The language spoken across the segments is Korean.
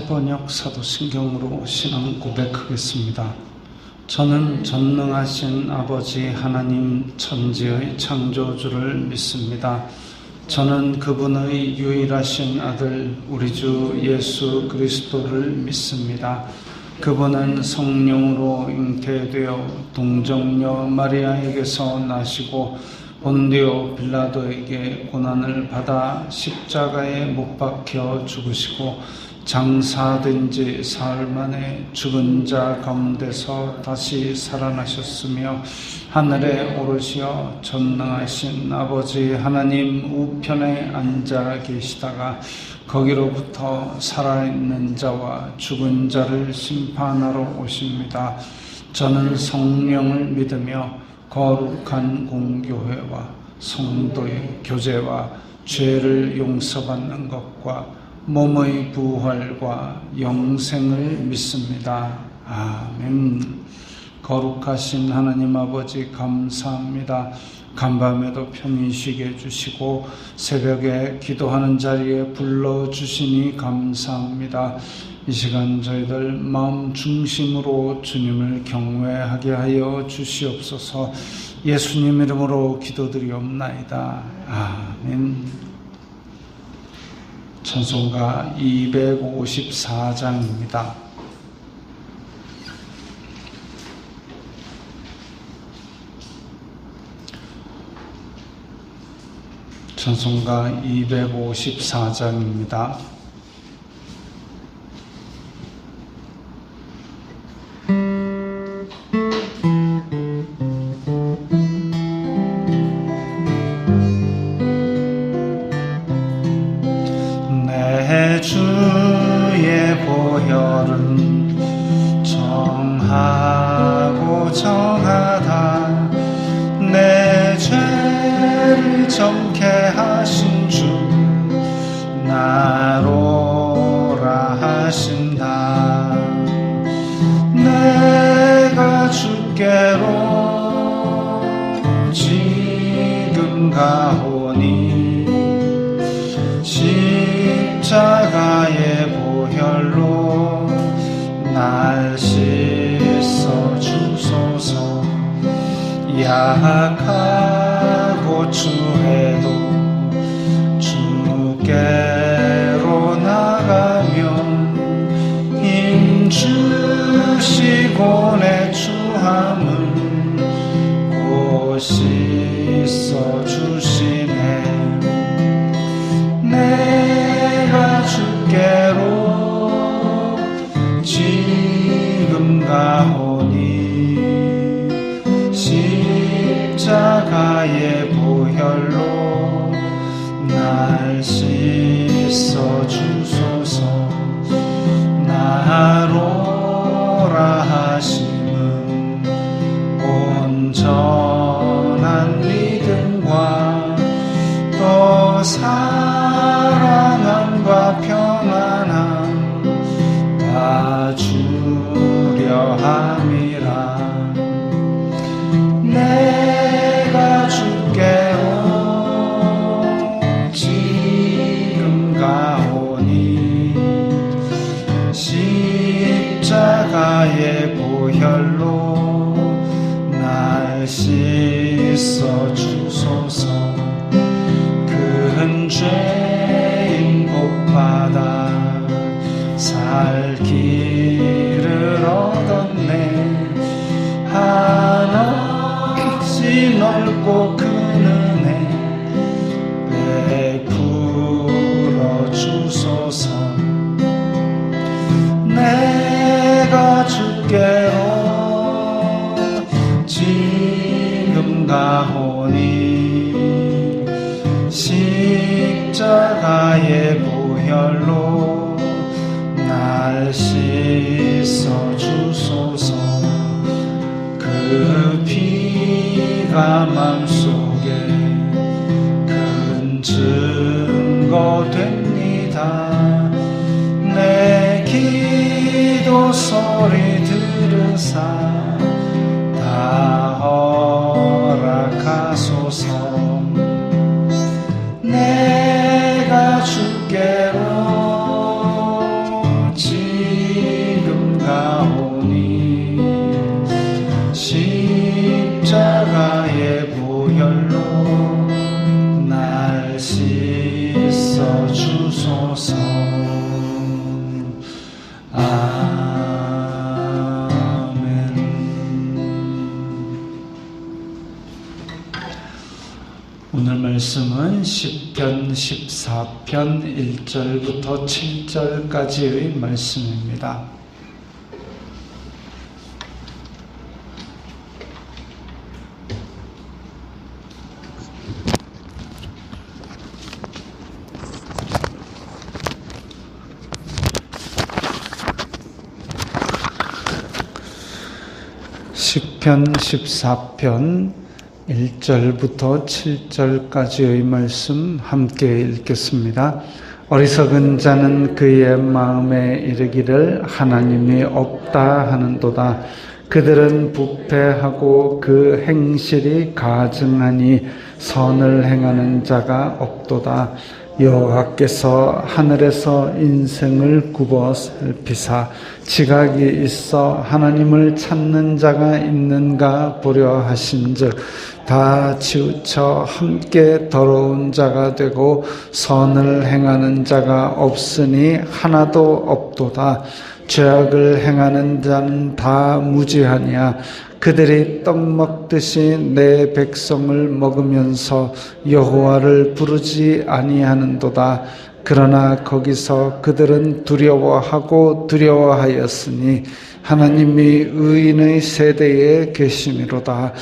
번역 사도신경으로 신앙 고백하겠습니다. 저는 전능하신 아버지 하나님 천지의 창조주를 믿습니다. 저는 그분의 유일하신 아들 우리 주 예수 그리스도를 믿습니다. 그분은 성령으로 잉태되어 동정녀 마리아에게서 나시고 본디오 빌라도에게 고난을 받아 십자가에 못 박혀 죽으시고 장사된 지 사흘 만에 죽은 자 가운데서 다시 살아나셨으며 하늘에 오르시어 전능하신 아버지 하나님 우편에 앉아 계시다가 거기로부터 살아있는 자와 죽은 자를 심판하러 오십니다. 저는 성령을 믿으며 거룩한 공교회와 성도의 교제와 죄를 용서받는 것과 몸의 부활과 영생을 믿습니다. 아멘. 거룩하신 하나님 아버지 감사합니다. 간밤에도 편히 쉬게 해주시고 새벽에 기도하는 자리에 불러주시니 감사합니다. 이 시간 저희들 마음 중심으로 주님을 경외하게 하여 주시옵소서. 예수님 이름으로 기도드리옵나이다. 아멘. 찬송가 254장입니다. 찬송가 254장입니다. 내 주의 보혈은 정하고 정하다. 내 죄를 정케 하신 주 나로라 하신다. 내가 주께로 지금 가오니 십자가의 보혈로 날 씻어 주소서. 약하고 추해도 주께로 나가면 힘주시고 내 추함을 곧 씻어 주시네. 내가 주께로 지금 가오니 십자가의 보혈로 날 씻어 주소서. 나로라 하심은 온전한 믿음과 또 사랑함과 평안함 다 주려 함이라. 내가 주께로 지금 가오니 십자가의 보혈로 날 씻어 주소서. 큰 죄인 복받아 살 길을 얻었네. 한없이 넓고 큰 은혜 베풀어 주소서. 내가 주께로 지금 가오니 십자가의 보혈로 날 씻어 주소서. 그 피가 맘속에 큰 증거 됩니다. 내 기도 소리 들으사 다 허락하소서. 내가 주께로 지금 날 씻어 주소서. 오늘 말씀은 시편 14편 1절부터 7절까지의 말씀입니다. 시편 14편 1절부터 7절까지의 말씀 함께 읽겠습니다. 어리석은 자는 그의 마음에 이르기를 하나님이 없다 하는도다. 그들은 부패하고 그 행실이 가증하니 선을 행하는 자가 없도다. 여호와께서 하늘에서 인생을 굽어 살피사 지각이 있어 하나님을 찾는 자가 있는가 보려 하신즉 다 치우쳐 함께 더러운 자가 되고 선을 행하는 자가 없으니 하나도 없도다. 죄악을 행하는 자는 다 무지하니야. 그들이 떡 먹듯이 내 백성을 먹으면서 여호와를 부르지 아니하는도다. 그러나 거기서 그들은 두려워하였으니 하나님이 의인의 세대에 계심이로다.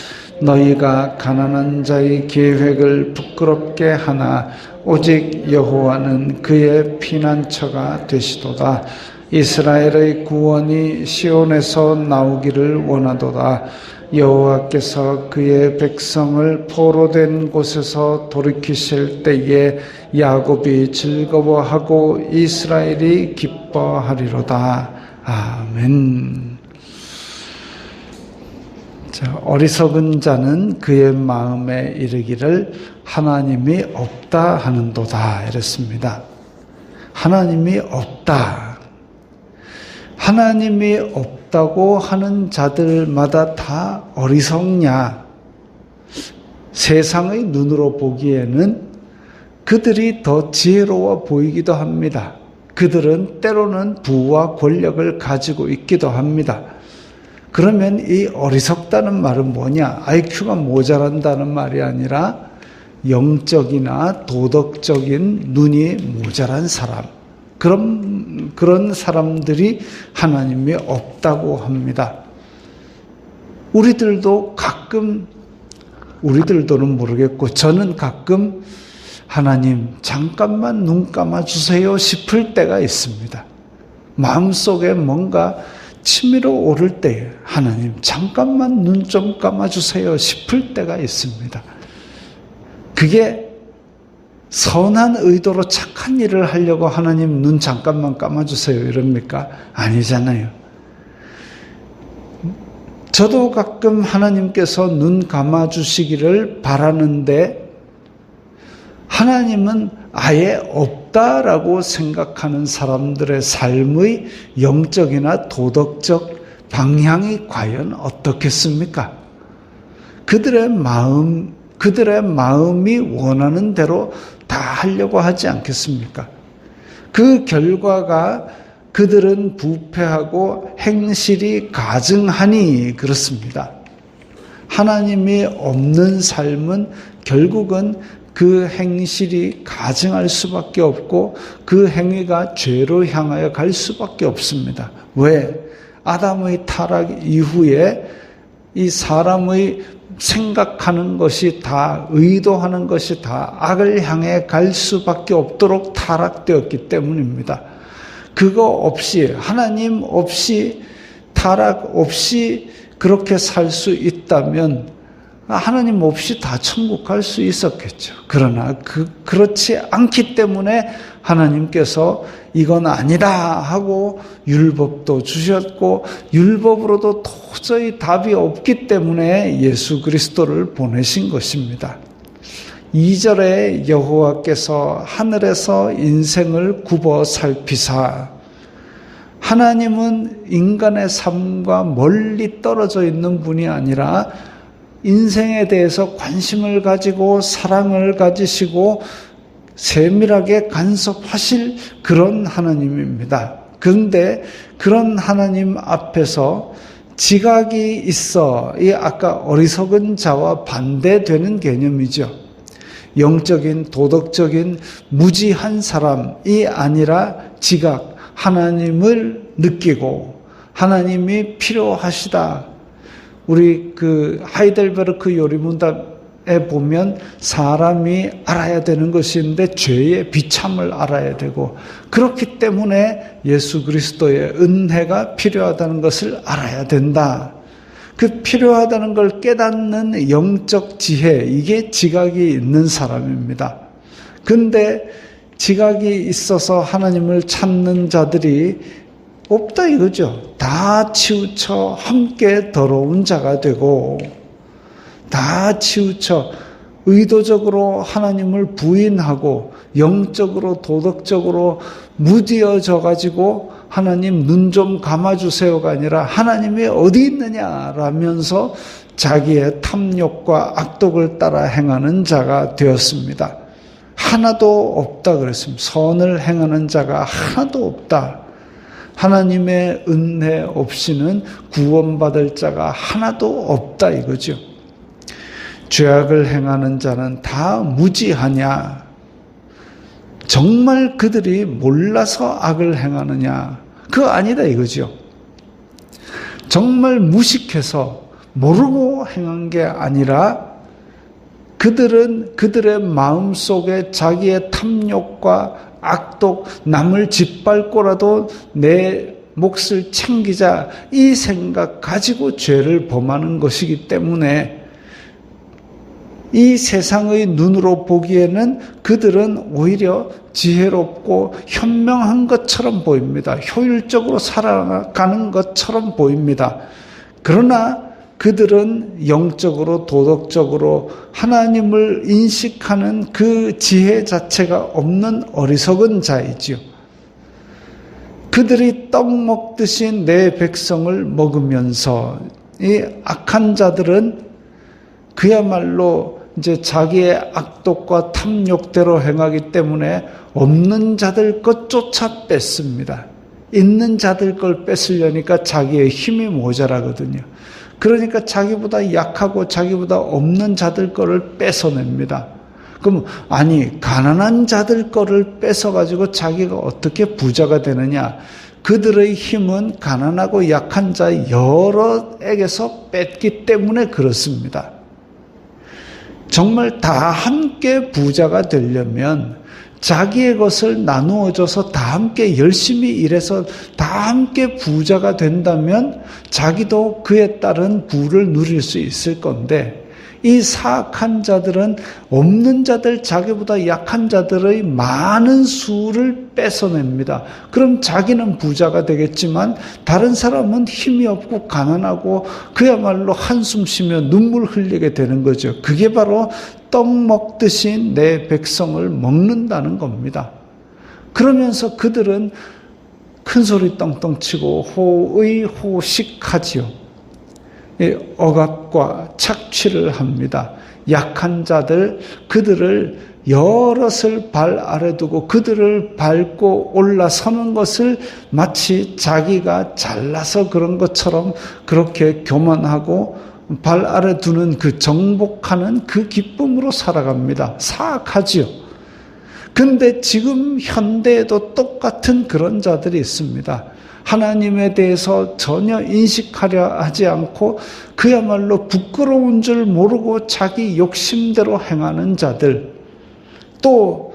너희가 가난한 자의 계획을 부끄럽게 하나 오직 여호와는 그의 피난처가 되시도다. 이스라엘의 구원이 시온에서 나오기를 원하도다. 여호와께서 그의 백성을 포로된 곳에서 돌이키실 때에 야곱이 즐거워하고 이스라엘이 기뻐하리로다. 아멘. 자, 어리석은 자는 그의 마음에 이르기를 하나님이 없다 하는도다 이랬습니다. 하나님이 없다. 하나님이 없다고 하는 자들마다 다 어리석냐? 세상의 눈으로 보기에는 그들이 더 지혜로워 보이기도 합니다. 그들은 때로는 부와 권력을 가지고 있기도 합니다. 그러면 이 어리석다는 말은 뭐냐? IQ가 모자란다는 말이 아니라 영적이나 도덕적인 눈이 모자란 사람. 그런 사람들이 하나님이 없다고 합니다. 우리들도는 모르겠고 저는 가끔 하나님 잠깐만 눈 감아주세요 싶을 때가 있습니다. 마음속에 뭔가 치밀어 오를 때 하나님 잠깐만 눈 좀 감아주세요 싶을 때가 있습니다. 그게 선한 의도로 착한 일을 하려고 하나님 눈 잠깐만 감아주세요 이럽니까? 아니잖아요. 저도 가끔 하나님께서 눈 감아주시기를 바라는데 하나님은 아예 없다라고 생각하는 사람들의 삶의 영적이나 도덕적 방향이 과연 어떻겠습니까? 그들의 마음이 원하는 대로 다 하려고 하지 않겠습니까? 그 결과가 그들은 부패하고 행실이 가증하니 그렇습니다. 하나님이 없는 삶은 결국은 그 행실이 가증할 수밖에 없고 그 행위가 죄로 향하여 갈 수밖에 없습니다. 왜? 아담의 타락 이후에 이 사람의 생각하는 것이 다, 의도하는 것이 다 악을 향해 갈 수밖에 없도록 타락되었기 때문입니다. 그거 없이, 하나님 없이, 타락 없이 그렇게 살 수 있다면 하나님 없이 다 천국 갈 수 있었겠죠. 그러나 그렇지 않기 때문에 하나님께서 이건 아니다 하고 율법도 주셨고 율법으로도 도저히 답이 없기 때문에 예수 그리스도를 보내신 것입니다. 2절에 여호와께서 하늘에서 인생을 굽어 살피사, 하나님은 인간의 삶과 멀리 떨어져 있는 분이 아니라 인생에 대해서 관심을 가지고 사랑을 가지시고 세밀하게 간섭하실 그런 하나님입니다. 그런데 그런 하나님 앞에서 지각이 있어, 이 아까 어리석은 자와 반대되는 개념이죠. 영적인 도덕적인 무지한 사람이 아니라 지각, 하나님을 느끼고 하나님이 필요하시다. 우리 그 하이델베르크 요리문답에 보면 사람이 알아야 되는 것인데 죄의 비참을 알아야 되고, 그렇기 때문에 예수 그리스도의 은혜가 필요하다는 것을 알아야 된다. 그 필요하다는 걸 깨닫는 영적 지혜, 이게 지각이 있는 사람입니다. 근데 지각이 있어서 하나님을 찾는 자들이 없다 이거죠. 다 치우쳐 함께 더러운 자가 되고, 다 치우쳐 의도적으로 하나님을 부인하고 영적으로 도덕적으로 무디어져 가지고 하나님 눈 좀 감아주세요가 아니라 하나님이 어디 있느냐라면서 자기의 탐욕과 악독을 따라 행하는 자가 되었습니다. 하나도 없다 그랬습니다. 선을 행하는 자가 하나도 없다. 하나님의 은혜 없이는 구원받을 자가 하나도 없다 이거죠. 죄악을 행하는 자는 다 무지하냐? 정말 그들이 몰라서 악을 행하느냐? 그거 아니다 이거죠. 정말 무식해서 모르고 행한 게 아니라 그들은 그들의 마음속에 자기의 탐욕과 악독, 남을 짓밟고라도 내 몫을 챙기자, 이 생각 가지고 죄를 범하는 것이기 때문에 이 세상의 눈으로 보기에는 그들은 오히려 지혜롭고 현명한 것처럼 보입니다. 효율적으로 살아가는 것처럼 보입니다. 그러나 그들은 영적으로 도덕적으로 하나님을 인식하는 그 지혜 자체가 없는 어리석은 자이지요. 그들이 떡 먹듯이 내 백성을 먹으면서 이 악한 자들은 그야말로 이제 자기의 악독과 탐욕대로 행하기 때문에 없는 자들 것조차 뺐습니다. 있는 자들 걸 뺏으려니까 자기의 힘이 모자라거든요. 그러니까 자기보다 약하고 자기보다 없는 자들 거를 뺏어냅니다. 그럼 아니 가난한 자들 거를 뺏어가지고 자기가 어떻게 부자가 되느냐? 그들의 힘은 가난하고 약한 자 여러에게서 뺐기 때문에 그렇습니다. 정말 다 함께 부자가 되려면 자기의 것을 나누어줘서 다 함께 열심히 일해서 다 함께 부자가 된다면 자기도 그에 따른 부를 누릴 수 있을 건데, 이 사악한 자들은 없는 자들, 자기보다 약한 자들의 많은 수를 뺏어냅니다. 그럼 자기는 부자가 되겠지만 다른 사람은 힘이 없고 가난하고 그야말로 한숨 쉬며 눈물 흘리게 되는 거죠. 그게 바로 떡 먹듯이 내 백성을 먹는다는 겁니다. 그러면서 그들은 큰 소리 떵떵 치고 호의호식하지요. 억압과 착취를 합니다. 약한 자들, 그들을 여럿을 발 아래 두고 그들을 밟고 올라서는 것을 마치 자기가 잘나서 그런 것처럼 그렇게 교만하고 발 아래 두는 그 정복하는 그 기쁨으로 살아갑니다. 사악하지요. 근데 지금 현대에도 똑같은 그런 자들이 있습니다. 하나님에 대해서 전혀 인식하려 하지 않고 그야말로 부끄러운 줄 모르고 자기 욕심대로 행하는 자들, 또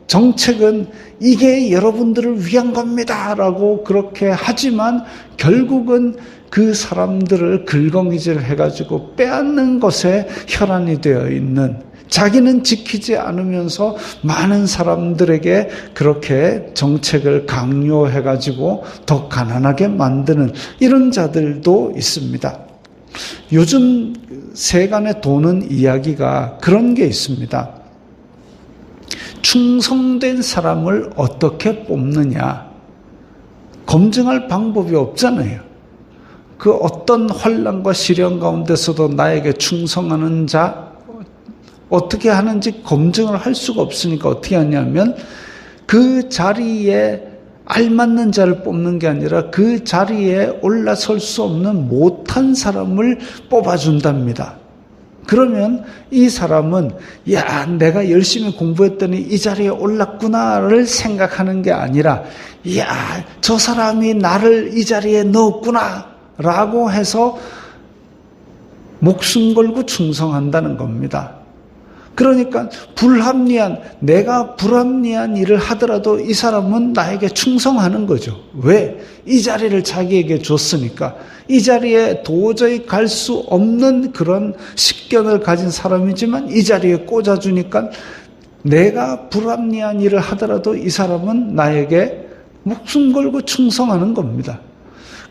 정책은 이게 여러분들을 위한 겁니다 라고 그렇게 하지만 결국은 그 사람들을 긁어기질 해가지고 빼앗는 것에 혈안이 되어 있는, 자기는 지키지 않으면서 많은 사람들에게 그렇게 정책을 강요해가지고 더 가난하게 만드는 이런 자들도 있습니다. 요즘 세간에 도는 이야기가 그런 게 있습니다. 충성된 사람을 어떻게 뽑느냐? 검증할 방법이 없잖아요. 그 어떤 환난과 시련 가운데서도 나에게 충성하는 자, 어떻게 하는지 검증을 할 수가 없으니까 어떻게 하냐면 그 자리에 알맞는 자를 뽑는 게 아니라 그 자리에 올라설 수 없는 못한 사람을 뽑아준답니다. 그러면 이 사람은 야, 내가 열심히 공부했더니 이 자리에 올랐구나를 생각하는 게 아니라 야, 저 사람이 나를 이 자리에 넣었구나 라고 해서 목숨 걸고 충성한다는 겁니다. 그러니까 내가 불합리한 일을 하더라도 이 사람은 나에게 충성하는 거죠. 왜? 이 자리를 자기에게 줬으니까. 이 자리에 도저히 갈 수 없는 그런 식견을 가진 사람이지만 이 자리에 꽂아주니까 내가 불합리한 일을 하더라도 이 사람은 나에게 목숨 걸고 충성하는 겁니다.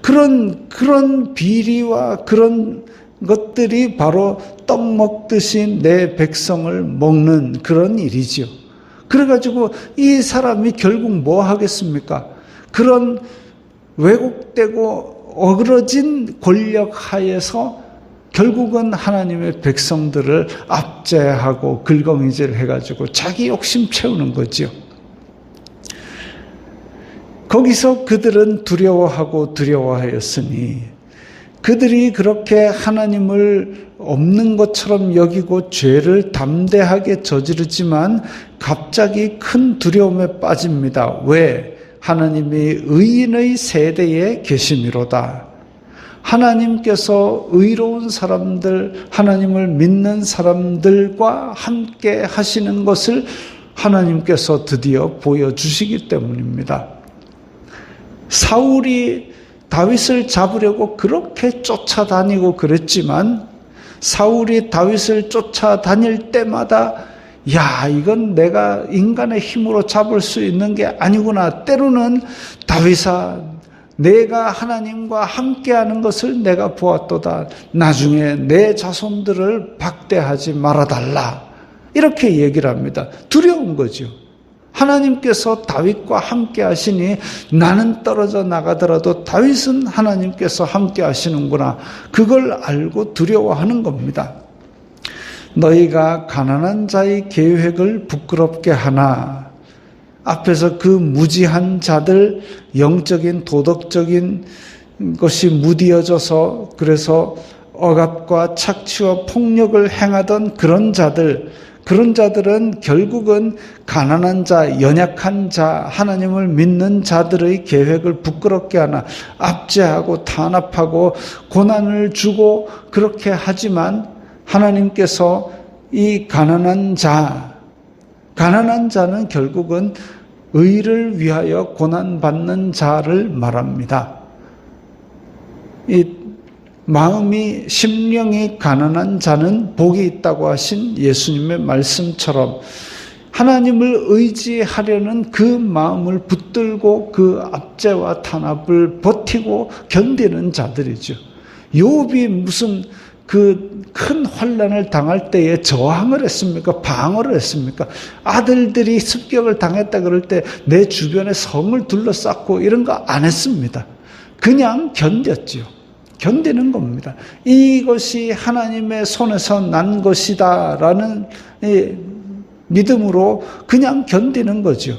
그런 비리와 그런 것들이 바로 떡 먹듯이 내 백성을 먹는 그런 일이지요. 그래가지고 이 사람이 결국 뭐 하겠습니까? 그런 왜곡되고 어그러진 권력 하에서 결국은 하나님의 백성들을 압제하고 긁어미질 해가지고 자기 욕심 채우는 거지요. 거기서 그들은 두려워하였으니 그들이 그렇게 하나님을 없는 것처럼 여기고 죄를 담대하게 저지르지만 갑자기 큰 두려움에 빠집니다. 왜? 하나님이 의인의 세대에 계심이로다. 하나님께서 의로운 사람들, 하나님을 믿는 사람들과 함께 하시는 것을 하나님께서 드디어 보여주시기 때문입니다. 사울이 다윗을 잡으려고 그렇게 쫓아다니고 그랬지만 사울이 다윗을 쫓아다닐 때마다 야, 이건 내가 인간의 힘으로 잡을 수 있는 게 아니구나. 때로는 다윗아, 내가 하나님과 함께하는 것을 내가 보았도다. 나중에 내 자손들을 박대하지 말아달라. 이렇게 얘기를 합니다. 두려운 거죠. 하나님께서 다윗과 함께 하시니 나는 떨어져 나가더라도 다윗은 하나님께서 함께 하시는구나. 그걸 알고 두려워하는 겁니다. 너희가 가난한 자의 계획을 부끄럽게 하나. 앞에서 그 무지한 자들, 영적인 도덕적인 것이 무디어져서 그래서 억압과 착취와 폭력을 행하던 그런 자들은 결국은 가난한 자, 연약한 자, 하나님을 믿는 자들의 계획을 부끄럽게 하나 압제하고 탄압하고 고난을 주고 그렇게 하지만 하나님께서 이 가난한 자는 결국은 의를 위하여 고난받는 자를 말합니다. 이 마음이 심령이 가난한 자는 복이 있다고 하신 예수님의 말씀처럼 하나님을 의지하려는 그 마음을 붙들고 그 압제와 탄압을 버티고 견디는 자들이죠. 욥이 무슨 그 큰 환난을 당할 때에 저항을 했습니까? 방어를 했습니까? 아들들이 습격을 당했다 그럴 때 내 주변에 성을 둘러쌌고 이런 거 안 했습니다. 그냥 견뎠지요. 견디는 겁니다. 이것이 하나님의 손에서 난 것이다라는 믿음으로 그냥 견디는 거죠.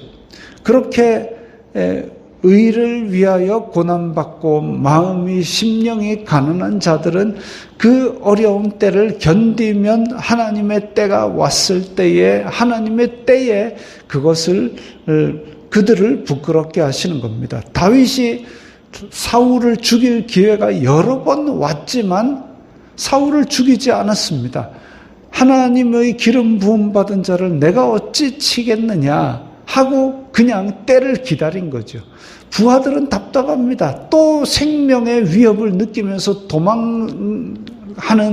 그렇게 의를 위하여 고난받고 마음이 심령이 가난한 자들은 그 어려운 때를 견디면 하나님의 때가 왔을 때에 하나님의 때에 그들을 부끄럽게 하시는 겁니다. 다윗이 사울을 죽일 기회가 여러 번 왔지만 사울을 죽이지 않았습니다. 하나님의 기름 부음 받은 자를 내가 어찌 치겠느냐 하고 그냥 때를 기다린 거죠. 부하들은 답답합니다. 또 생명의 위협을 느끼면서 도망하는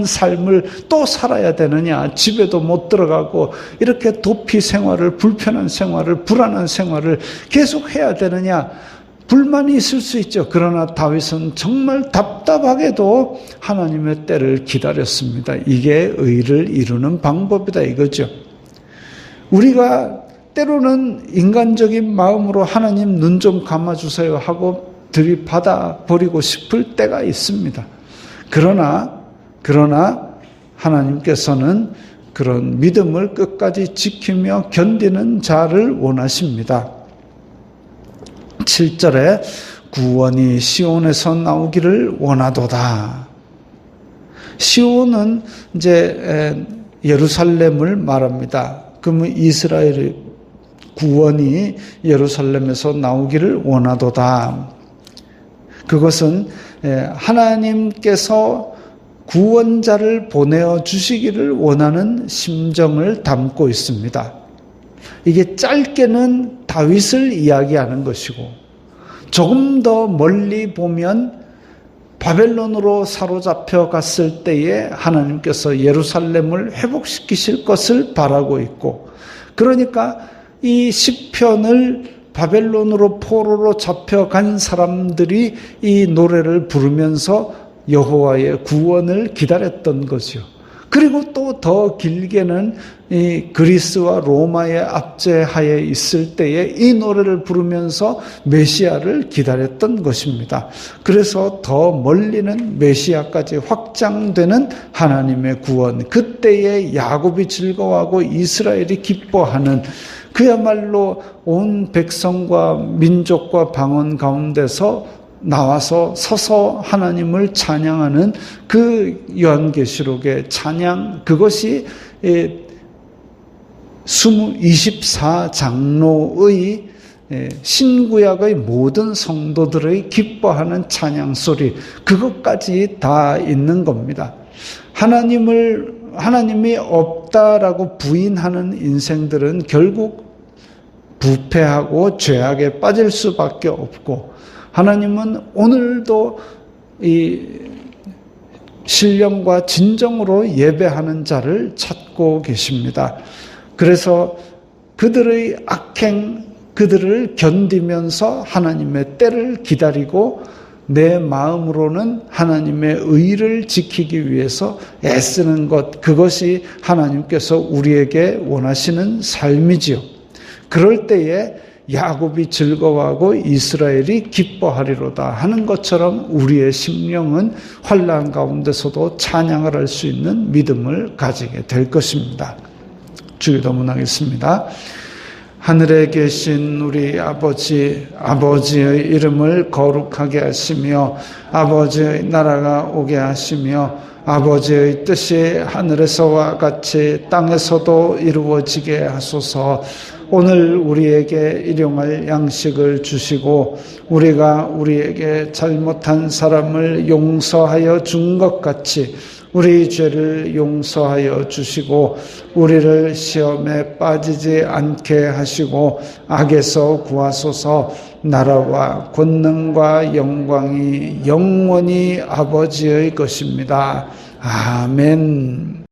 삶을 또 살아야 되느냐. 집에도 못 들어가고 이렇게 도피 생활을, 불편한 생활을, 불안한 생활을 계속 해야 되느냐. 불만이 있을 수 있죠. 그러나 다윗은 정말 답답하게도 하나님의 때를 기다렸습니다. 이게 의를 이루는 방법이다 이거죠. 우리가 때로는 인간적인 마음으로 하나님 눈 좀 감아주세요 하고 들이받아 버리고 싶을 때가 있습니다. 그러나 하나님께서는 그런 믿음을 끝까지 지키며 견디는 자를 원하십니다. 7절에 구원이 시온에서 나오기를 원하도다. 시온은 이제 예루살렘을 말합니다. 그러면 이스라엘의 구원이 예루살렘에서 나오기를 원하도다. 그것은 하나님께서 구원자를 보내어 주시기를 원하는 심정을 담고 있습니다. 이게 짧게는 다윗을 이야기하는 것이고, 조금 더 멀리 보면 바벨론으로 사로잡혀 갔을 때에 하나님께서 예루살렘을 회복시키실 것을 바라고 있고, 그러니까 이 시편을 바벨론으로 포로로 잡혀간 사람들이 이 노래를 부르면서 여호와의 구원을 기다렸던 거죠. 그리고 또 더 길게는 이 그리스와 로마의 압제하에 있을 때에 이 노래를 부르면서 메시아를 기다렸던 것입니다. 그래서 더 멀리는 메시아까지 확장되는 하나님의 구원, 그때에 야곱이 즐거워하고 이스라엘이 기뻐하는, 그야말로 온 백성과 민족과 방언 가운데서 나와서 서서 하나님을 찬양하는 그 요한계시록의 찬양, 그것이 24장로의 신구약의 모든 성도들의 기뻐하는 찬양 소리, 그것까지 다 있는 겁니다. 하나님이 없다라고 부인하는 인생들은 결국 부패하고 죄악에 빠질 수밖에 없고, 하나님은 오늘도 이 신령과 진정으로 예배하는 자를 찾고 계십니다. 그래서 그들의 악행, 그들을 견디면서 하나님의 때를 기다리고 내 마음으로는 하나님의 의를 지키기 위해서 애쓰는 것, 그것이 하나님께서 우리에게 원하시는 삶이지요. 그럴 때에 야곱이 즐거워하고 이스라엘이 기뻐하리로다 하는 것처럼 우리의 심령은 환난 가운데서도 찬양을 할 수 있는 믿음을 가지게 될 것입니다. 주기도문하겠습니다. 하늘에 계신 우리 아버지, 아버지의 이름을 거룩하게 하시며 아버지의 나라가 오게 하시며 아버지의 뜻이 하늘에서와 같이 땅에서도 이루어지게 하소서. 오늘 우리에게 일용할 양식을 주시고 우리가 우리에게 잘못한 사람을 용서하여 준 것 같이 우리 죄를 용서하여 주시고 우리를 시험에 빠지지 않게 하시고 악에서 구하소서. 나라와 권능과 영광이 영원히 아버지의 것입니다. 아멘.